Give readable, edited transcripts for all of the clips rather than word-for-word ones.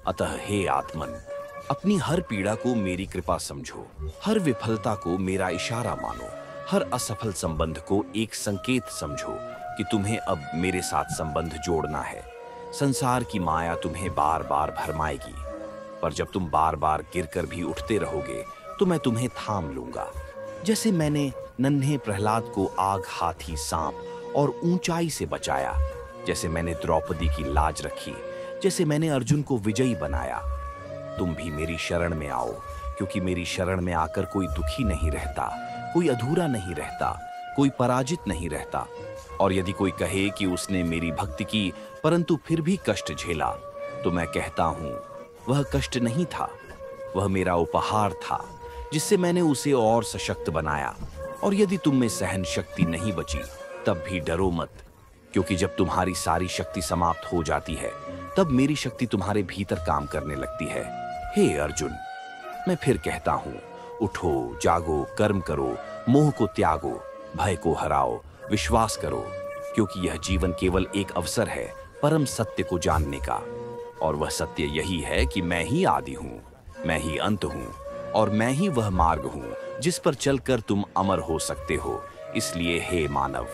अतः हे आत्मन, अपनी हर पीड़ा को मेरी कृपा समझो, हर विफलता को मेरा इशारा मानो, हर असफल संबंध को एक संकेत समझो कि तुम्हें अब मेरे साथ संबंध जोड़ना है। संसार की माया तुम्हें बार बार भरमाएगी, पर जब तुम बार बार गिरकर भी उठते रहोगे तो मैं तुम्हें थाम लूंगा। जैसे मैंने नन्हे प्रहलाद को आग, हाथी, सांप और ऊंचाई से बचाया, जैसे मैंने द्रौपदी की लाज रखी, जैसे मैंने अर्जुन को विजयी बनाया, तुम भी मेरी शरण में आओ, क्योंकि मेरी शरण में आकर कोई दुखी नहीं रहता, कोई अधूरा नहीं रहता, कोई पराजित नहीं रहता। और यदि कोई कहे कि उसने मेरी भक्ति की परंतु फिर भी कष्ट झेला, तो मैं कहता हूं वह कष्ट नहीं था, वह मेरा उपहार था जिससे मैंने उसे और सशक्त बनाया। और यदि तुम में सहन शक्ति नहीं बची, तब भी डरो मत, क्योंकि जब तुम्हारी सारी शक्ति समाप्त हो जाती है तब मेरी शक्ति तुम्हारे भीतर काम करने लगती है। हे अर्जुन, मैं फिर कहता हूं, उठो, जागो, कर्म करो, मोह को त्यागो, भय को हराओ, विश्वास करो, क्योंकि यह जीवन केवल एक अवसर है परम सत्य को जानने का। और वह सत्य यही है कि मैं ही आदि हूं, मैं ही अंत हूं, और मैं ही वह मार्ग हूं जिस पर चलकर तुम अमर हो सकते हो। इसलिए हे मानव,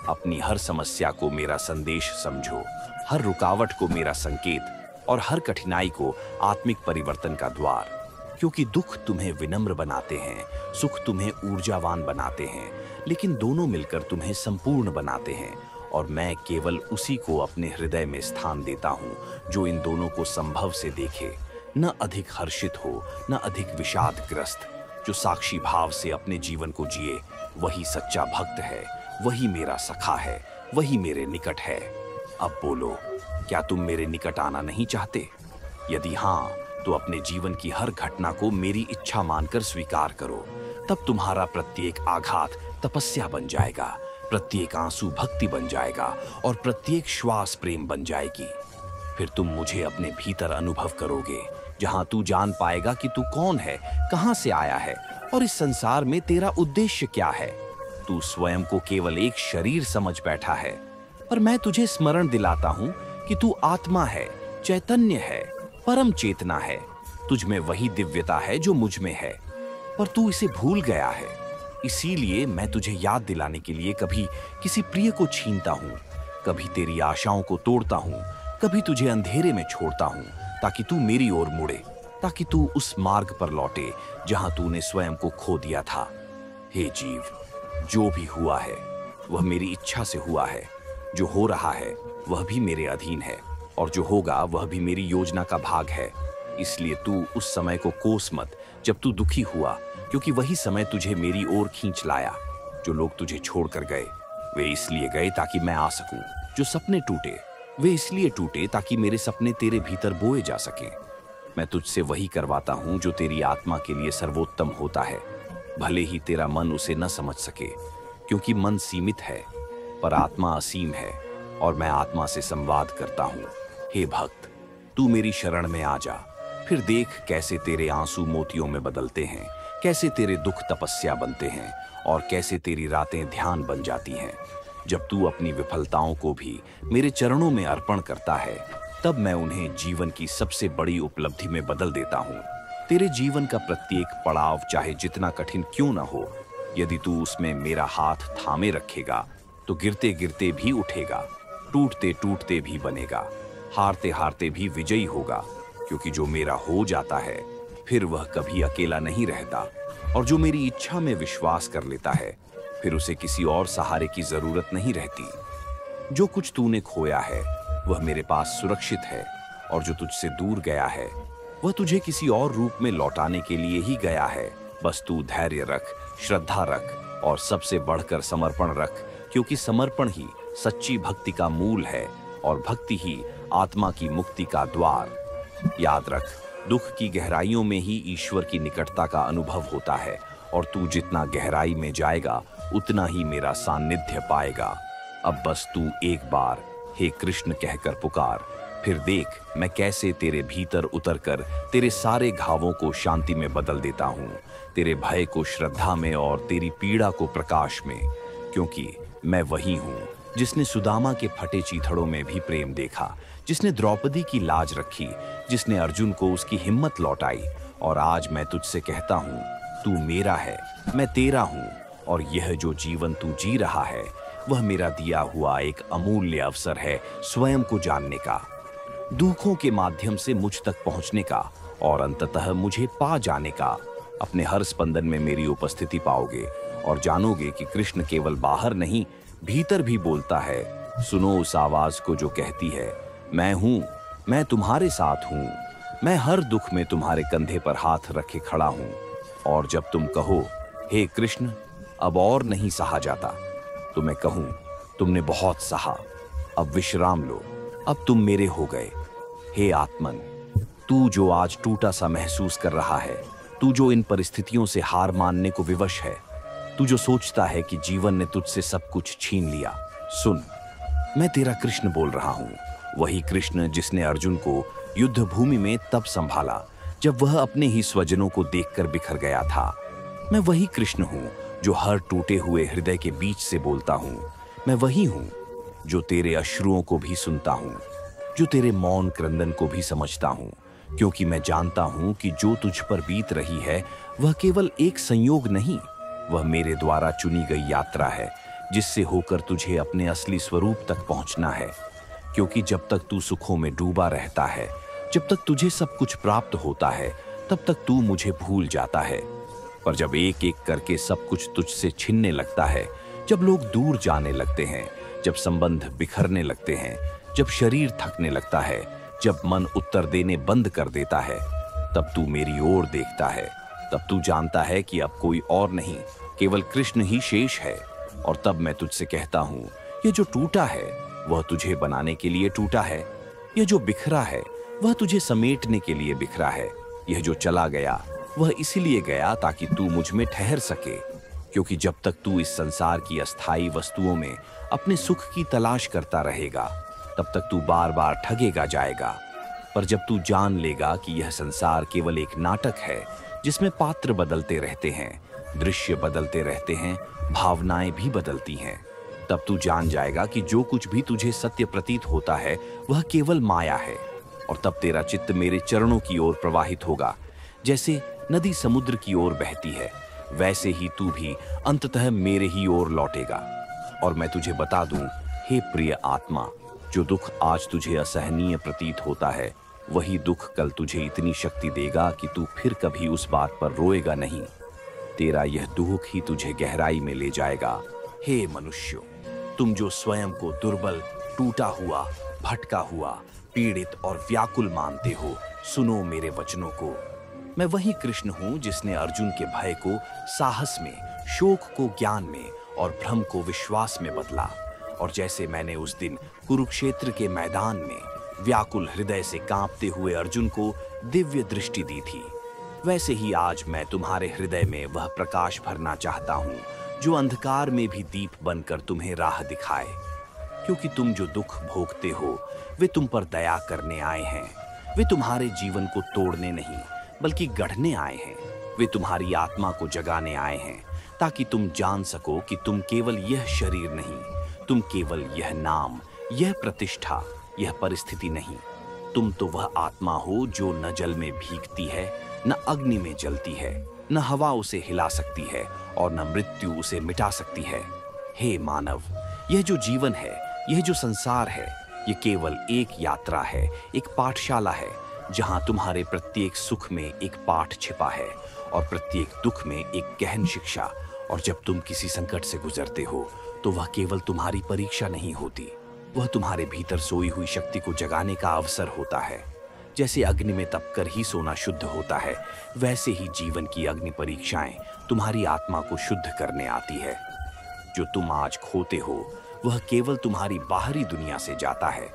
अपनी हर समस्या को मेरा संदेश समझो, हर रुकावट को मेरा संकेत और हर कठिनाई को आत्मिक परिवर्तन का द्वार। क्योंकि दुख तुम्हें विनम्र बनाते हैं, सुख तुम्हें ऊर्जावान बनाते हैं, लेकिन दोनों मिलकर तुम्हें संपूर्ण बनाते हैं। और मैं केवल उसी को अपने हृदय में स्थान देता हूं जो इन दोनों को संभव से देखे, न अधिक हर्षित हो, न अधिक विषादग्रस्त। जो साक्षी भाव से अपने जीवन को जिए, वही सच्चा भक्त है, वही मेरा सखा है, वही मेरे निकट है। अब बोलो, क्या तुम मेरे निकट आना नहीं चाहते? यदि हाँ, तो अपने जीवन की हर घटना को मेरी इच्छा मानकर स्वीकार करो। तब तुम्हारा प्रत्येक आघात तपस्या बन जाएगा, प्रत्येक आंसू भक्ति बन जाएगा और प्रत्येक श्वास प्रेम बन जाएगी। फिर तुम मुझे अपने भीतर अनुभव करोगे, जहां तू जान पाएगा कि तू कौन है, कहां से आया है और इस संसार में तेरा उद्देश्य क्या है। तू स्वयं को केवल एक शरीर समझ बैठा है, पर मैं तुझे स्मरण दिलाता हूं कि तू आत्मा है, चैतन्य है, परम चेतना है। तुझ में वही दिव्यता है जो मुझ में है, पर तू इसे भूल गया है। इसीलिए मैं तुझे याद दिलाने के लिए कभी किसी प्रिय को छीनता हूं, कभी तेरी आशाओं को तोड़ता हूं, कभी तुझे अंधेरे में छोड़ता हूं, ताकि तू मेरी ओर मुड़े, ताकि तू उस मार्ग पर लौटे जहां तूने स्वयं को खो दिया था। हे जीव, जो भी हुआ है वह मेरी इच्छा से हुआ है, जो हो रहा है वह भी मेरे अधीन है, और जो होगा वह भी मेरी योजना का भाग है। इसलिए तू उस समय को कोस मत जब तू दुखी हुआ, क्योंकि वही समय तुझे मेरी ओर खींच लाया। जो लोग तुझे छोड़कर गए, वे इसलिए गए ताकि मैं आ सकूं। जो सपने टूटे, वे इसलिए टूटे ताकि मेरे सपने तेरे भीतर बोए जा सकें। मैं तुझसे वही करवाता हूं जो तेरी आत्मा के लिए सर्वोत्तम होता है, भले ही तेरा मन उसे न समझ सके, क्योंकि मन सीमित है पर आत्मा असीम है, और मैं आत्मा से संवाद करता हूं। हे भक्त, तू मेरी शरण में आ जा, फिर देख कैसे तेरे आंसू मोतियों में बदलते हैं, कैसे तेरे दुख तपस्या बनते हैं और कैसे तेरी रातें ध्यान बन जाती हैं। जब तू अपनी विफलताओं को भी मेरे चरणों में अर्पण करता है, तब मैं उन्हें जीवन की सबसे बड़ी उपलब्धि में बदल देता हूं। तेरे जीवन का प्रत्येक पड़ाव चाहे जितना कठिन क्यों न हो, यदि तू उसमें मेरा हाथ थामे रखेगा तो गिरते गिरते भी उठेगा, टूटते टूटते भी बनेगा, हारते हारते भी विजयी होगा। क्योंकि जो मेरा हो जाता है फिर वह कभी अकेला नहीं रहता, और जो मेरी इच्छा में विश्वास कर लेता है फिर उसे किसी और सहारे की जरूरत नहीं रहती। जो कुछ तूने खोया है वह मेरे पास सुरक्षित है, और जो तुझसे दूर गया है वह तुझे किसी और रूप में लौटाने के लिए ही गया है। बस तू धैर्य रख, श्रद्धा रख और सबसे बढ़कर समर्पण रख, क्योंकि समर्पण ही सच्ची भक्ति का मूल है और भक्ति ही आत्मा की मुक्ति का द्वार। याद रख, दुख की गहराइयों में ही ईश्वर की निकटता का अनुभव होता है, और तू जितना गहराई में जाएगा उतना ही मेरा सानिध्य पाएगा। अब बस तू एक बार हे कृष्ण कहकर पुकार, फिर देख मैं कैसे तेरे भीतर उतरकर तेरे सारे घावों को शांति में बदल देता हूँ, तेरे भय को श्रद्धा में और तेरी पीड़ा को प्रकाश में। क्योंकि मैं वही हूँ जिसने सुदामा के फटे चीथड़ों में भी प्रेम देखा, जिसने द्रौपदी की लाज रखी, जिसने अर्जुन को उसकी हिम्मत लौटाई। और आज मैं तुझसे कहता हूँ, तू मेरा है, मैं तेरा हूँ, और यह जो जीवन तू जी रहा है वह मेरा दिया हुआ एक अमूल्य अवसर है स्वयं को जानने का, दुखों के माध्यम से मुझ तक पहुंचने का और अंततः मुझे पा जाने का। अपने हर स्पंदन में मेरी उपस्थिति पाओगे और जानोगे कि कृष्ण केवल बाहर नहीं, भीतर भी बोलता है। सुनो उस आवाज को जो कहती है, मैं हूं, मैं तुम्हारे साथ हूं, मैं हर दुख में तुम्हारे कंधे पर हाथ रखे खड़ा हूं। और जब तुम कहो, हे कृष्ण अब और नहीं सहा जाता, तो मैं कहूं, तुमने बहुत सहा, अब विश्राम लो, अब तुम मेरे हो गए। हे आत्मन, तू जो आज टूटा सा महसूस कर रहा है, तू जो इन परिस्थितियों से हार मानने को विवश है, तू जो सोचता है कि जीवन ने तुझसे सब कुछ छीन लिया, सुन, मैं तेरा कृष्ण बोल रहा हूं, वही कृष्ण जिसने अर्जुन को युद्ध भूमि में तब संभाला जब वह अपने ही स्वजनों को देखकर बिखर गया था। मैं वही कृष्ण हूं जो हर टूटे हुए हृदय के बीच से बोलता हूं। मैं वही हूं जो तेरे अश्रुओं को भी सुनता हूं, जो तेरे मौन क्रंदन को भी समझता हूं, क्योंकि मैं जानता हूं कि जो तुझ पर बीत रही है वह केवल एक संयोग नहीं, वह मेरे द्वारा चुनी गई यात्रा है जिससे होकर तुझे अपने असली स्वरूप तक पहुंचना है। क्योंकि जब तक तू सुखों में डूबा रहता है, जब तक तुझे सब कुछ प्राप्त होता है, तब तक तू मुझे भूल जाता है। पर जब एक एक करके सब कुछ तुझसे छिनने लगता है, जब लोग दूर जाने लगते हैं, जब संबंध बिखरने लगते हैं, जब शरीर थकने लगता है, जब मन उत्तर देने बंद कर देता है, तब तू मेरी ओर देखता है। तब तू जानता है कि अब कोई और नहीं, केवल कृष्ण ही शेष है। और तब मैं तुझसे कहता हूँ, ये जो टूटा है वह तुझे बनाने के लिए टूटा है, यह जो बिखरा है वह तुझे समेटने के लिए बिखरा है, यह जो चला गया वह इसीलिए गया ताकि तू मुझ में ठहर सके। क्योंकि जब तक तू इस संसार की अस्थाई वस्तुओं में अपने सुख की तलाश करता रहेगा, तब तक तू बार बार ठगेगा जाएगा। पर जब तू जान लेगा कि यह संसार केवल एक नाटक है जिसमें पात्र बदलते रहते हैं, दृश्य बदलते रहते हैं, भावनाएं भी बदलती हैं, तब तू जान जाएगा कि जो कुछ भी तुझे सत्य प्रतीत होता है वह केवल माया है। और तब तेरा चित्त मेरे चरणों की ओर प्रवाहित होगा। जैसे नदी समुद्र की ओर बहती है, वैसे ही तू भी अंततः मेरे ही ओर लौटेगा। और मैं तुझे बता दूं, हे प्रिय आत्मा, जो दुख आज तुझे असहनीय प्रतीत होता है, वही दुख कल तुझे इतनी शक्ति देगा कि तू फिर कभी उस बात पर रोएगा नहीं। तेरा यह दुख ही तुझे गहराई में ले जाएगा। हे मनुष्यों, तुम जो स्वयं को दुर्बल, टूटा हुआ, भटका हुआ, पीड़ित और व्याकुल मानते हो, सुनो मेरे वचनों को। मैं वही कृष्ण हूं जिसने अर्जुन के भय को साहस में, शोक को ज्ञान में और भ्रम को विश्वास में बदला। और जैसे मैंने उस दिन कुरुक्षेत्र के मैदान में व्याकुल हृदय से कांपते हुए अर्जुन को दिव्य दृष्टि दी थी, वैसे ही आज मैं तुम्हारे हृदय में वह प्रकाश भरना चाहता हूं जो अंधकार में भी दीप बनकर तुम्हें राह दिखाए। क्योंकि तुम जो दुख भोगते हो वे तुम पर दया करने आए हैं, वे तुम्हारे जीवन को तोड़ने नहीं बल्कि गढ़ने आए हैं। वे तुम्हारी आत्मा को जगाने आए हैं ताकि तुम जान सको कि तुम केवल यह शरीर नहीं, तुम केवल यह नाम, यह प्रतिष्ठा, यह परिस्थिति नहीं, तुम तो वह आत्मा हो जो न जल में भीगती है, न अग्नि में जलती है, न हवा उसे हिला सकती है और न मृत्यु उसे मिटा सकती है। हे मानव, यह जो जीवन है, यह जो संसार है, ये केवल एक यात्रा है, एक पाठशाला है जहां तुम्हारे प्रत्येक सुख में एक पाठ छिपा है और प्रत्येक दुख में एक गहन शिक्षा। और जब तुम किसी संकट से गुजरते हो तो वह केवल तुम्हारी परीक्षा नहीं होती, वह तुम्हारे भीतर सोई हुई शक्ति को जगाने का अवसर होता है। जैसे अग्नि में तपकर ही सोना शुद्ध होता है, वैसे ही जीवन की अग्नि परीक्षाएं तुम्हारी आत्मा को शुद्ध करने आती है। जो तुम आज खोते हो वह केवल तुम्हारी बाहरी दुनिया से जाता है,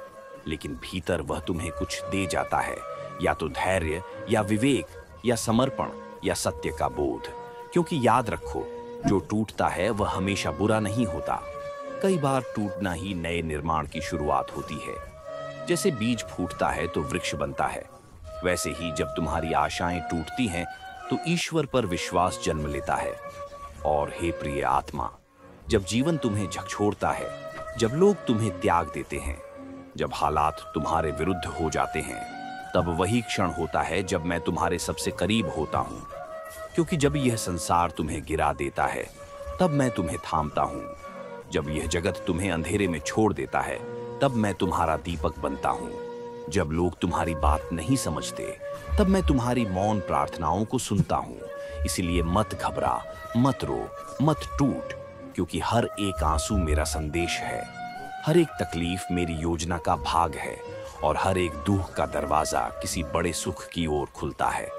लेकिन भीतर वह तुम्हें कुछ दे जाता है, या तो धैर्य या विवेक या समर्पण या सत्य का बोध। क्योंकि याद रखो, जो टूटता है वह हमेशा बुरा नहीं होता। कई बार टूटना ही नए निर्माण की शुरुआत होती है। जैसे बीज फूटता है तो वृक्ष बनता है, वैसे ही जब तुम्हारी आशाएं टूटती हैं तो ईश्वर पर विश्वास जन्म लेता है। और हे प्रिय आत्मा, जब जीवन तुम्हें झकझोरता है जब लोग तुम्हें त्याग देते हैं, जब हालात तुम्हारे विरुद्ध हो जाते हैं, तब वही क्षण होता है जब मैं तुम्हारे सबसे करीब होता हूँ। क्योंकि जब यह संसार तुम्हें गिरा देता है, तब मैं तुम्हें थामता हूँ। जब यह जगत तुम्हें अंधेरे में छोड़ देता है, तब मैं तुम्हारा दीपक बनता हूँ। जब लोग तुम्हारी बात नहीं समझते, तब मैं तुम्हारी मौन प्रार्थनाओं को सुनता हूँ। इसलिए मत घबरा, मत रो, मत टूट, क्योंकि हर एक आंसू मेरा संदेश है, हर एक तकलीफ मेरी योजना का भाग है, और हर एक दुख का दरवाजा किसी बड़े सुख की ओर खुलता है।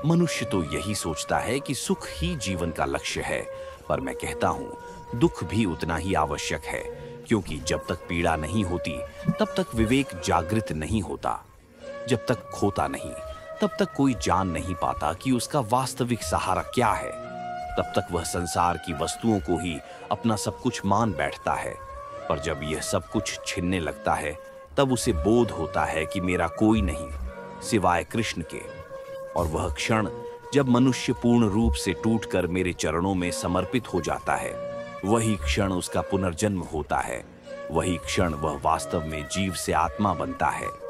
मनुष्य तो यही सोचता है कि सुख ही जीवन का लक्ष्य है, पर मैं कहता हूँ दुख भी उतना ही आवश्यक है, क्योंकि जब तक पीड़ा नहीं होती, तब तक विवेक जागृत नहीं होता। जब तक खोता नहीं, तब तक कोई जान नहीं पाता कि उसका वास्तविक सहारा क्या है। तब तक वह संसार की वस्तुओं को ही अपना सब कुछ मान बैठता है, पर जब यह सब कुछ छिनने लगता है, तब उसे बोध होता है कि मेरा कोई नहीं सिवाय कृष्ण के। और वह क्षण जब मनुष्य पूर्ण रूप से टूटकर मेरे चरणों में समर्पित हो जाता है, वही क्षण उसका पुनर्जन्म होता है। वही क्षण वह वास्तव में जीव से आत्मा बनता है।